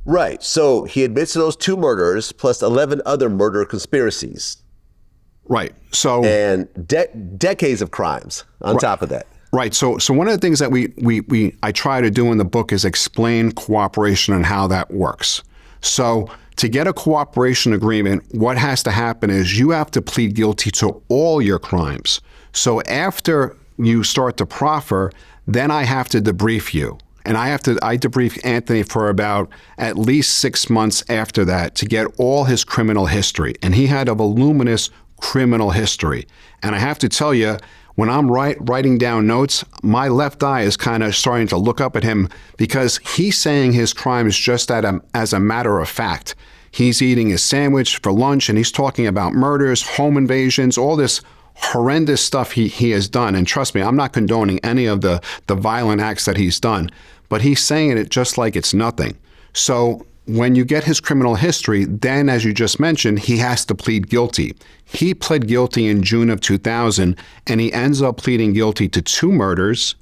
Right. So he admits to those 2 murders plus 11 other murder conspiracies. Right. So and decades of crimes on top of that. Right. So one of the things that I try to do in the book is explain cooperation and how that works. So to get a cooperation agreement, what has to happen is you have to plead guilty to all your crimes. So after you start to proffer, then I have to debrief you. And I debrief Anthony for about at least 6 months after that to get all his criminal history. And he had a voluminous criminal history. And I have to tell you, when I'm writing down notes, my left eye is kind of starting to look up at him because he's saying his crimes just as a matter of fact. He's eating his sandwich for lunch and he's talking about murders, home invasions, all this horrendous stuff he has done. And trust me, I'm not condoning any of the violent acts that he's done, but he's saying it just like it's nothing. So when you get his criminal history, then as you just mentioned, he has to plead guilty. He pled guilty in June of 2000, and he ends up pleading guilty to 2 murders,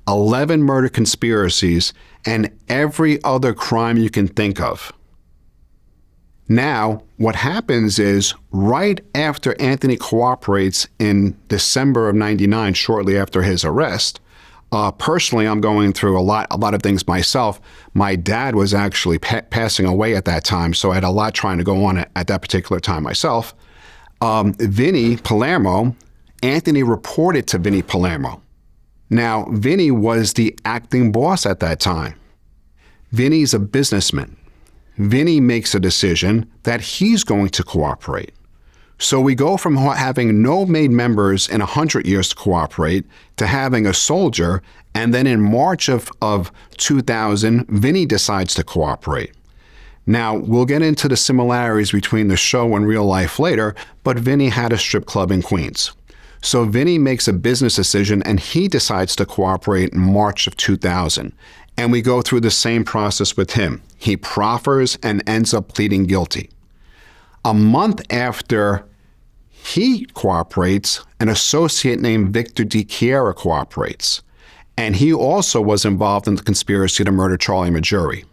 11 murder conspiracies, and every other crime you can think of. Now, what happens is right after Anthony cooperates in December of 99, shortly after his arrest, personally, I'm going through a lot of things myself. My dad was actually passing away at that time, so I had a lot trying to go on at that particular time myself. Vinny Palermo, Anthony reported to Vinny Palermo. Now, Vinny was the acting boss at that time. Vinny's a businessman. Vinny makes a decision that he's going to cooperate. So we go from having no made members in 100 years to cooperate to having a soldier, and then in March of 2000, Vinny decides to cooperate. Now, we'll get into the similarities between the show and real life later, but Vinny had a strip club in Queens. So Vinny makes a business decision and he decides to cooperate in March of 2000. And we go through the same process with him. He proffers and ends up pleading guilty. A month after he cooperates, an associate named Victor DiChiara cooperates. And he also was involved in the conspiracy to murder Charlie Majuri.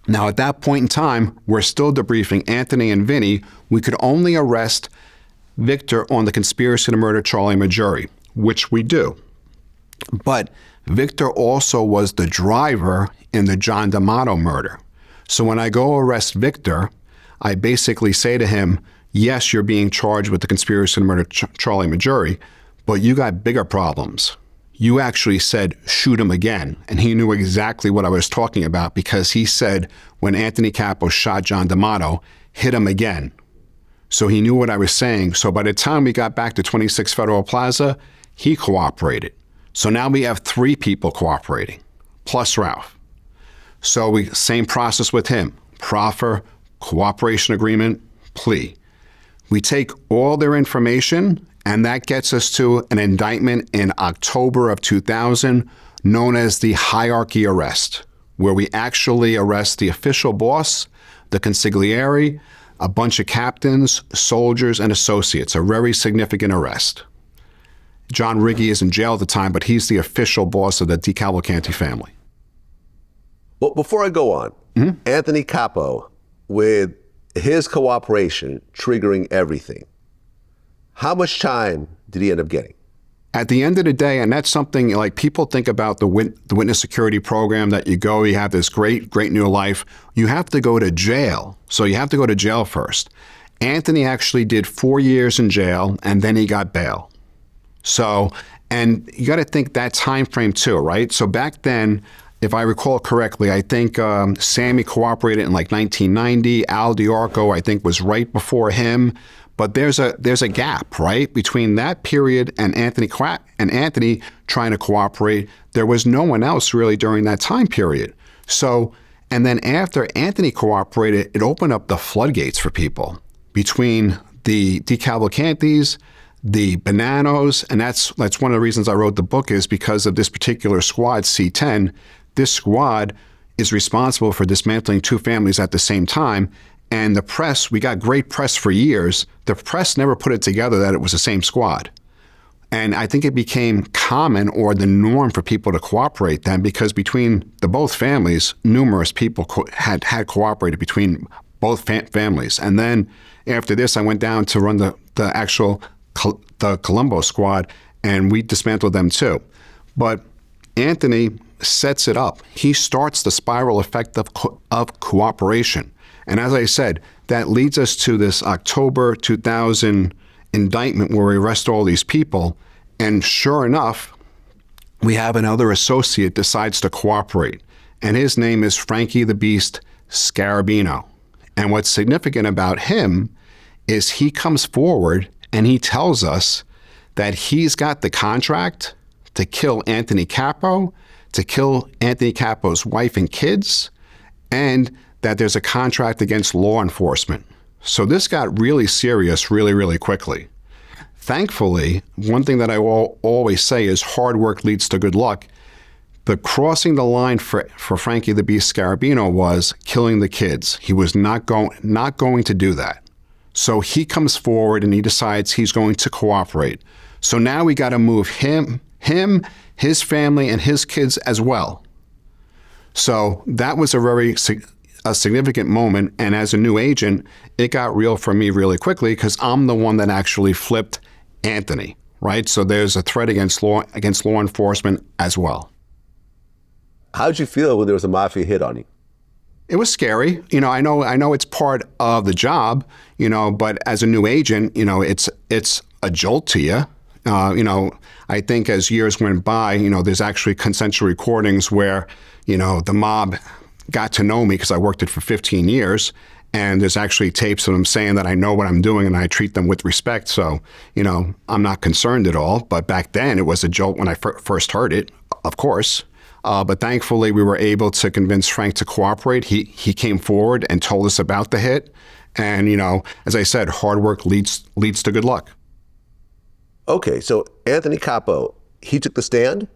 Now, at that point in time, we're still debriefing Anthony and Vinny. We could only arrest Victor on the conspiracy to murder Charlie Majuri, which we do. But Victor also was the driver in the John D'Amato murder. So when I go arrest Victor, I basically say to him, yes, you're being charged with the conspiracy to murder Charlie Majuri, but you got bigger problems. You actually said, shoot him again. And he knew exactly what I was talking about because he said when Anthony Capo shot John D'Amato, hit him again. So he knew what I was saying. So by the time we got back to 26 Federal Plaza, he cooperated. So now we have 3 people cooperating, plus Ralph. So same process with him, proffer, cooperation agreement, plea. We take all their information, and that gets us to an indictment in October of 2000, known as the hierarchy arrest, where we actually arrest the official boss, the consigliere, a bunch of captains, soldiers, and associates, a very significant arrest. John Riggi is in jail at the time, but he's the official boss of the DeCavalcanti family. Well, before I go on, Anthony Capo, with his cooperation triggering everything, how much time did he end up getting? At the end of the day, and that's something like people think about the witness security program that you have this great new life. You have to go to jail. So you have to go to jail first. Anthony actually did 4 years in jail and then he got bail. So, and you got to think that time frame too, right? So back then, if I recall correctly, I think Sammy cooperated in like 1990. Al DiArco, I think, was right before him. But there's a gap, right, between that period and Anthony trying to cooperate. There was no one else really during that time period. So, and then after Anthony cooperated, it opened up the floodgates for people between the DeCavalcantis, the Bananos, and that's one of the reasons I wrote the book is because of this particular squad, C10. This squad is responsible for dismantling 2 families at the same time. And the press, we got great press for years. The press never put it together that it was the same squad. And I think it became common or the norm for people to cooperate then, because between the both families, numerous people had cooperated between both families. And then after this, I went down to run the actual the Colombo squad, and we dismantled them too. But Anthony sets it up. He starts the spiral effect of cooperation. And as I said, that leads us to this October 2000 indictment where we arrest all these people. And sure enough, we have another associate decides to cooperate. And his name is Frankie the Beast Scarabino. And what's significant about him is he comes forward and he tells us that he's got the contract to kill Anthony Capo, to kill Anthony Capo's wife and kids, and that there's a contract against law enforcement. So this got really serious really, really quickly. Thankfully, one thing that I will always say is hard work leads to good luck. The crossing the line for Frankie the Beast Scarabino was killing the kids. He was not going to do that. So he comes forward and he decides he's going to cooperate. So now we got to move him, his family, and his kids as well. So that was a significant moment. And as a new agent, it got real for me really quickly because I'm the one that actually flipped Anthony, right? So there's a threat against law enforcement as well. How'd you feel when there was a mafia hit on you? It was scary. I know it's part of the job, but as a new agent, it's a jolt to you. I think as years went by, there's actually consensual recordings where, the mob got to know me because I worked it for 15 years. And there's actually tapes of them saying that I know what I'm doing and I treat them with respect. So, I'm not concerned at all. But back then it was a jolt when I first heard it, of course. But thankfully we were able to convince Frank to cooperate. He came forward and told us about the hit. And, as I said, hard work leads to good luck. Okay, so Anthony Capo, he took the stand?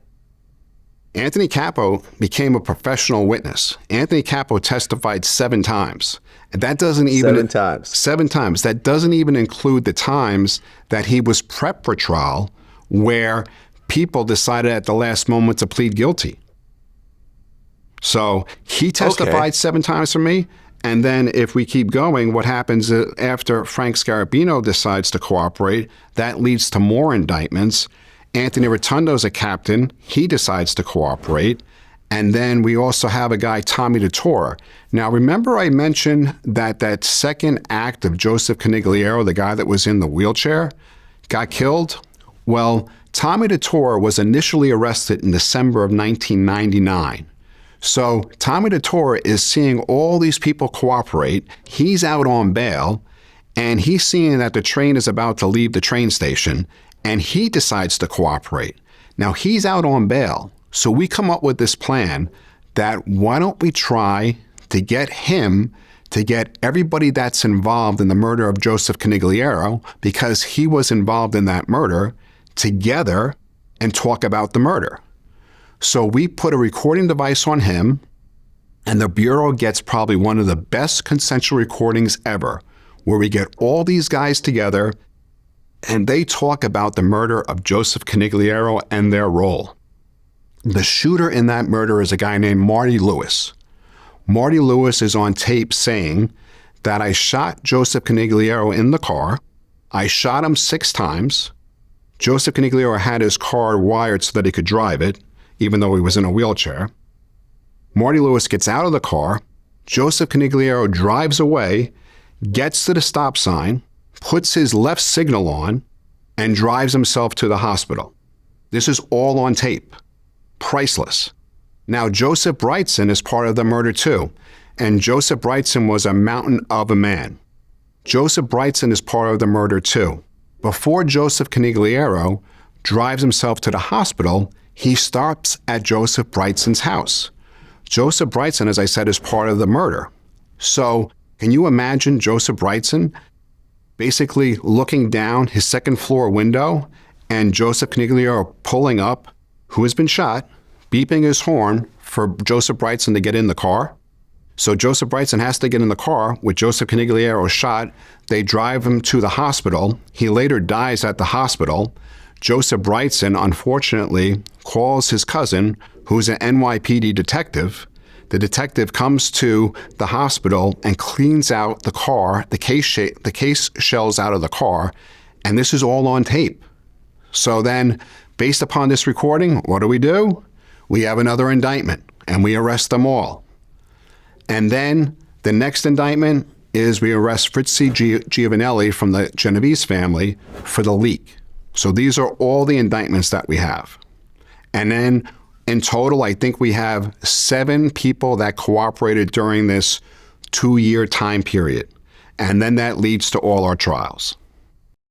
Anthony Capo became a professional witness. Anthony Capo testified 7 times. And that doesn't even 7 times. 7 times. That doesn't even include the times that he was prepped for trial where people decided at the last moment to plead guilty. So he testified 7 times for me. And then if we keep going, what happens after Frank Scarabino decides to cooperate, that leads to more indictments. Anthony Rotundo's a captain. He decides to cooperate. And then we also have a guy, Tommy DeTore. Now, remember I mentioned that second act of Joseph Canigliaro, the guy that was in the wheelchair, got killed? Well, Tommy DeTore was initially arrested in December of 1999. So Tommy DeTore is seeing all these people cooperate. He's out on bail, and he's seeing that the train is about to leave the train station, and he decides to cooperate. Now, he's out on bail, so we come up with this plan that why don't we try to get him to get everybody that's involved in the murder of Joseph Canigliaro, because he was involved in that murder, together and talk about the murder. So we put a recording device on him, and the Bureau gets probably one of the best consensual recordings ever, where we get all these guys together and they talk about the murder of Joseph Canigliaro and their role. The shooter in that murder is a guy named Marty Lewis. Marty Lewis is on tape saying that I shot Joseph Canigliaro in the car. I shot him 6 times. Joseph Canigliaro had his car wired so that he could drive it, even though he was in a wheelchair. Marty Lewis gets out of the car. Joseph Canigliaro drives away, gets to the stop sign, puts his left signal on, and drives himself to the hospital. This is all on tape. Priceless. Now, Joseph Brightson is part of the murder too, and Joseph Brightson was a mountain of a man. Joseph Brightson is part of the murder too. Before Joseph Canigliaro drives himself to the hospital, he stops at Joseph Brightson's house. Joseph Brightson, as I said, is part of the murder. So can you imagine Joseph Brightson basically looking down his second floor window and Joseph Canigliaro pulling up, who has been shot, beeping his horn for Joseph Brightson to get in the car? So Joseph Brightson has to get in the car with Joseph Canigliaro shot. They drive him to the hospital. He later dies at the hospital. Joseph Brightson, unfortunately, calls his cousin, who's an NYPD detective. The detective comes to the hospital and cleans out the car, the case shells out of the car, and this is all on tape. So then, based upon this recording, what do? We have another indictment, and we arrest them all. And then the next indictment is we arrest Fritzi Giovanelli from the Genovese family for the leak. So these are all the indictments that we have. And then in total, I think we have 7 people that cooperated during this 2-year time period. And then that leads to all our trials.